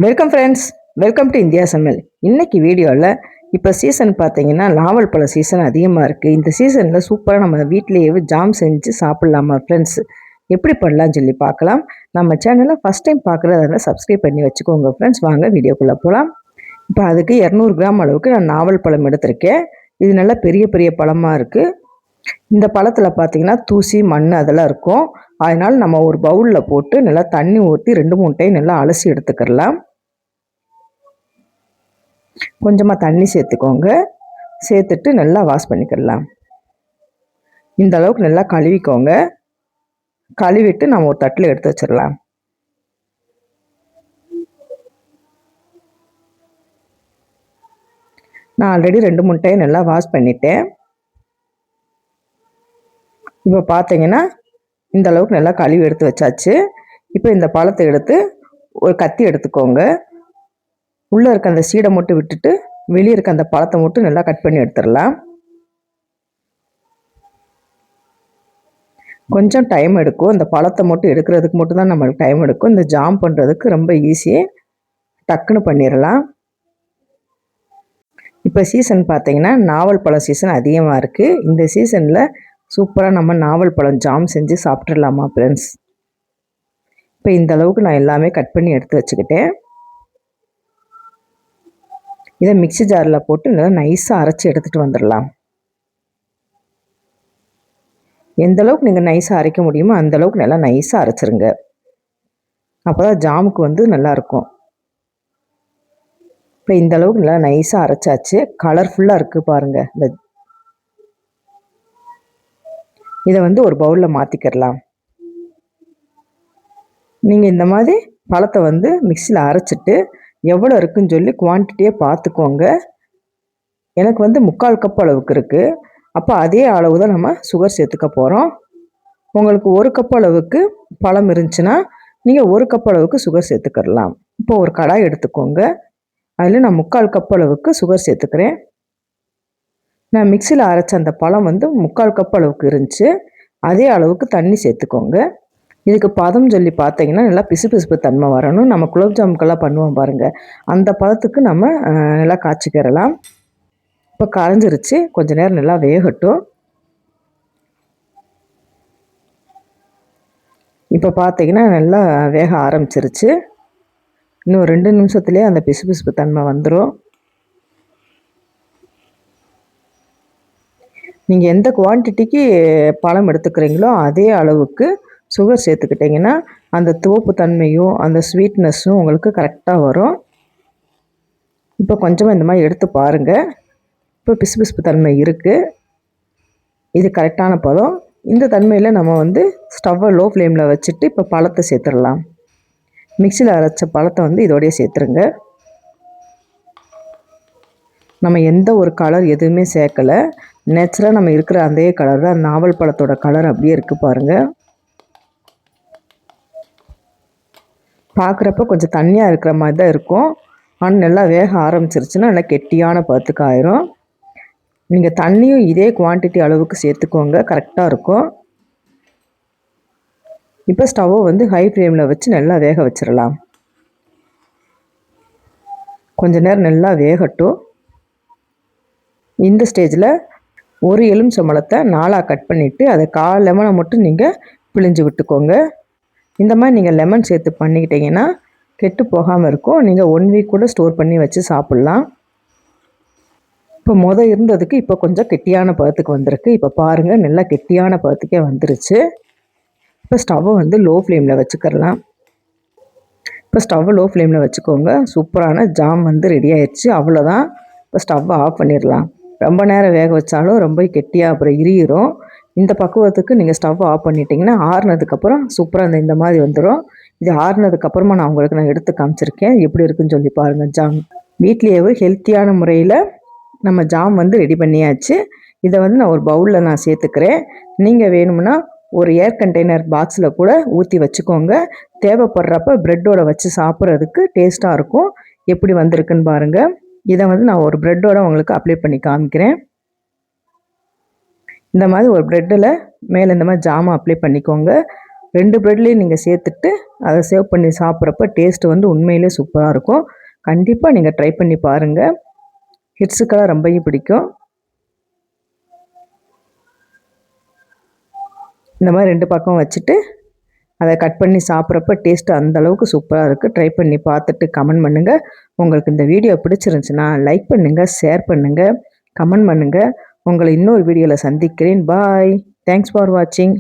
Welcome friends, welcome to India சமையல். இன்னைக்கு வீடியோவில் இப்போ சீசன் பார்த்தீங்கன்னா நாவல் பழ சீசன் அதிகமாக இருக்குது. இந்த சீசனில் சூப்பராக நம்ம வீட்டிலேயே ஜாம் செஞ்சு சாப்பிட்லாமா ஃப்ரெண்ட்ஸ்? எப்படி பண்ணலாம்னு சொல்லி பார்க்கலாம். நம்ம சேனலை ஃபஸ்ட் டைம் பார்க்குறதால சப்ஸ்கிரைப் பண்ணி வச்சுக்கோங்க ஃப்ரெண்ட்ஸ். வாங்க வீடியோக்குள்ளே போகலாம். இப்போ அதுக்கு 200 கிராம் அளவுக்கு நான் நாவல் பழம் எடுத்திருக்கேன். இது நல்லா பெரிய பெரிய பழமாக இருக்குது. இந்த பழத்தில் பார்த்தீங்கன்னா தூசி மண் அதெல்லாம் இருக்கும். அதனால் நம்ம ஒரு பவுலில் போட்டு நல்லா தண்ணி ஊற்றி 2-3 டைம் நல்லா அலசி எடுத்துக்கிடலாம். கொஞ்சமாக தண்ணி சேர்த்துக்கோங்க. சேர்த்துட்டு நல்லா வாஷ் பண்ணிக்கிடலாம். இந்த அளவுக்கு நல்லா கழுவிக்கோங்க. கழுவிட்டு நம்ம ஒரு தட்டில் எடுத்து வச்சிடலாம். நான் ஆல்ரெடி 2-3 டைம் நல்லா வாஷ் பண்ணிட்டேன். இப்போ பார்த்தீங்கன்னா இந்த அளவுக்கு நல்லா கழுவி எடுத்து வச்சாச்சு. இப்போ இந்த பழத்தை எடுத்து ஒரு கத்தி எடுத்துக்கோங்க. உள்ளே இருக்க அந்த சீடை மட்டும் விட்டுட்டு வெளியே இருக்க அந்த பழத்தை மட்டும் நல்லா கட் பண்ணி எடுத்துடலாம். கொஞ்சம் டைம் எடுக்கும். இந்த பழத்தை மட்டும் எடுக்கிறதுக்கு மட்டும் தான் நம்மளுக்கு டைம் எடுக்கும். இந்த ஜாம் பண்ணுறதுக்கு ரொம்ப ஈஸியாக டக்குன்னு பண்ணிடலாம். இப்போ சீசன் பார்த்தீங்கன்னா நாவல் பழம் சீசன் அதிகமாக இருக்குது. இந்த சீசனில் சூப்பராக நம்ம நாவல் பழம் ஜாம் செஞ்சு சாப்பிட்றலாமா ஃப்ரெண்ட்ஸ்? இப்போ இந்த அளவுக்கு நான் எல்லாமே கட் பண்ணி எடுத்து வச்சுக்கிட்டேன். இதை மிக்ஸி ஜாரில் போட்டு நல்லா நைஸாக அரைச்சி எடுத்துகிட்டு வந்துடலாம். எந்த அளவுக்கு நீங்கள் நைஸாக அரைக்க முடியுமோ அந்த அளவுக்கு நல்லா நைஸாக அரைச்சிருங்க. அப்போ தான் ஜாமுக்கு நல்லாயிருக்கும். இப்போ இந்த அளவுக்கு நல்லா நைஸாக அரைச்சாச்சு. கலர்ஃபுல்லாக இருக்குது பாருங்கள். இதை ஒரு பவுலில் மாற்றிக்கிடலாம். நீங்கள் இந்த மாதிரி பழத்தை மிக்சியில் அரைச்சிட்டு எவ்வளோ இருக்குன்னு சொல்லி குவான்டிட்டியை பார்த்துக்கோங்க. எனக்கு 3/4 கப் அளவுக்கு இருக்குது. அப்போ அதே அளவு தான் நம்ம சுகர் சேர்த்துக்க போகிறோம். உங்களுக்கு 1 கப் அளவுக்கு பழம் இருந்துச்சுன்னா நீங்கள் 1 கப் அளவுக்கு சுகர் சேர்த்துக்கிடலாம். இப்போ ஒரு கடாய் எடுத்துக்கோங்க. அதில் நான் 3/4 கப் அளவுக்கு சுகர் சேர்த்துக்கிறேன். நான் மிக்சியில் அரைச்ச அந்த பழம் 3/4 கப் அளவுக்கு இருந்துச்சு. அதே அளவுக்கு தண்ணி சேர்த்துக்கோங்க. இதுக்கு பதம் சொல்லி பார்த்தீங்கன்னா நல்லா பிசுபிசுப்பு தன்மை வரணும். நம்ம குலோப் ஜாமுக்கெல்லாம் பண்ணுவோம் பாருங்கள், அந்த பதத்துக்கு நம்ம நல்லா காய்ச்சிக்கிறலாம். இப்போ கரைஞ்சிருச்சு. கொஞ்ச நேரம் நல்லா வேகட்டும். இப்போ பார்த்தீங்கன்னா நல்லா வேக ஆரம்பிச்சிருச்சு. இன்னும் 2 நிமிஷத்துலேயே அந்த பிசுபிசுப்பு தன்மை வந்துடும். நீங்கள் எந்த குவான்டிட்டிக்கு பழம் எடுத்துக்கிறீங்களோ அதே அளவுக்கு சுகர் சேர்த்துக்கிட்டிங்கன்னா அந்த துவப்பு தன்மையும் அந்த ஸ்வீட்னஸும் உங்களுக்கு கரெக்டாக வரும். இப்போ கொஞ்சமாக இந்த மாதிரி எடுத்து பாருங்கள். இப்போ பிசுபிசுப்பு தன்மை இருக்குது. இது கரெக்டான பதம். இந்த தன்மையில் நம்ம ஸ்டவ்வை லோ ஃப்ளேமில் வச்சுட்டு இப்போ பழத்தை சேர்த்துடலாம். மிக்சியில் அரைச்ச பழத்தை இதோடய சேர்த்துருங்க. நம்ம எந்த ஒரு கலர் எதுவுமே சேர்க்கலை. நேச்சுரலாக நம்ம இருக்கிற அதே கலர் தான். நாவல் பழத்தோட கலர் அப்படியே இருக்குது பாருங்கள். பார்க்குறப்ப கொஞ்சம் தண்ணியாக இருக்கிற மாதிரி தான் இருக்கும். ஆனால் நல்லா வேக ஆரம்பிச்சிருச்சுன்னா நல்லா கெட்டியான பதத்துக்கு ஆயிரும். நீங்கள் தண்ணியும் இதே குவான்டிட்டி அளவுக்கு சேர்த்துக்கோங்க, கரெக்டாக இருக்கும். இப்போ ஸ்டவ்வை ஹை ஃப்ளேமில் வச்சு நல்லா வேக வச்சிடலாம். கொஞ்ச நேரம் நல்லா வேகட்டும். இந்த ஸ்டேஜில் ஒரு எலுமிச்சம்பழத்தை 4ஆக கட் பண்ணிவிட்டு அதை 1/4 லெமனை மட்டும் நீங்கள் பிழிஞ்சு விட்டுக்கோங்க. இந்த மாதிரி நீங்கள் லெமன் சேர்த்து பண்ணிக்கிட்டிங்கன்னா கெட்டு போகாமல் இருக்கும். நீங்கள் 1 வீக் கூட ஸ்டோர் பண்ணி வச்சு சாப்பிட்லாம். இப்போ இருந்ததுக்கு இப்போ கொஞ்சம் கெட்டியான பதத்துக்கு வந்திருக்கு. இப்போ பாருங்கள் நல்லா கெட்டியான பதத்துக்கே வந்துருச்சு. இப்போ ஸ்டவ்வை லோ ஃப்ளேமில் வச்சுக்கிடலாம். இப்போ ஸ்டவ்வை லோ ஃப்ளேமில் வச்சுக்கோங்க. சூப்பரான ஜாம் ரெடி ஆயிடுச்சு. அவ்வளோதான். இப்போ ஸ்டவ்வை ஆஃப் பண்ணிடலாம். ரொம்ப நேரம் வேக வச்சாலும் ரொம்ப கெட்டியாக அப்புறம் இரியிரும். இந்த பக்குவத்துக்கு நீங்கள் ஸ்டவ்வை ஆஃப் பண்ணிட்டீங்கன்னா ஆறுனதுக்கப்புறம் சூப்பராக இந்த மாதிரி வந்துடும். இது ஆறுனதுக்கப்புறமா நான் எடுத்து காமிச்சிருக்கேன். எப்படி இருக்குன்னு சொல்லி பாருங்கள். ஜாம் வீட்லேயே ஹெல்த்தியான முறையில் நம்ம ஜாம் ரெடி பண்ணியாச்சு. இதை நான் ஒரு பவுலில் நான் சேர்த்துக்கிறேன். நீங்கள் வேணும்னா ஒரு ஏர் கண்டெய்னர் பாக்ஸில் கூட ஊற்றி வச்சுக்கோங்க. தேவைப்படுறப்ப ப்ரெட்டோட வச்சு சாப்பிட்றதுக்கு டேஸ்ட்டாக இருக்கும். எப்படி வந்திருக்குன்னு பாருங்கள். இதை நான் ஒரு ப்ரெட்டோட உங்களுக்கு அப்ளை பண்ணி காமிக்கிறேன். இந்த மாதிரி ஒரு ப்ரெட்டில் மேலே இந்த மாதிரி ஜாமை அப்ளை பண்ணிக்கோங்க. 2 ப்ரெட்லேயும் நீங்கள் சேர்த்துட்டு அதை சேவ் பண்ணி சாப்பிட்றப்ப டேஸ்ட் வந்து உண்மையிலே சூப்பராக இருக்கும். கண்டிப்பாக நீங்கள் ட்ரை பண்ணி பாருங்கள். கிட்ஸுக்கெல்லாம் ரொம்பவும் பிடிக்கும். இந்த மாதிரி 2 பக்கம் வச்சுட்டு அதை கட் பண்ணி சாப்பிட்றப்ப டேஸ்ட்டு அந்தளவுக்கு சூப்பராக இருக்குது. ட்ரை பண்ணி பார்த்துட்டு கமெண்ட் பண்ணுங்கள். உங்களுக்கு இந்த வீடியோ பிடிச்சிருந்துச்சுன்னா லைக் பண்ணுங்கள், ஷேர் பண்ணுங்கள், கமெண்ட் பண்ணுங்கள். உங்களை இன்னொரு வீடியோவில் சந்திக்கிறேன். பாய். தேங்க்ஸ் ஃபார் வாட்சிங்.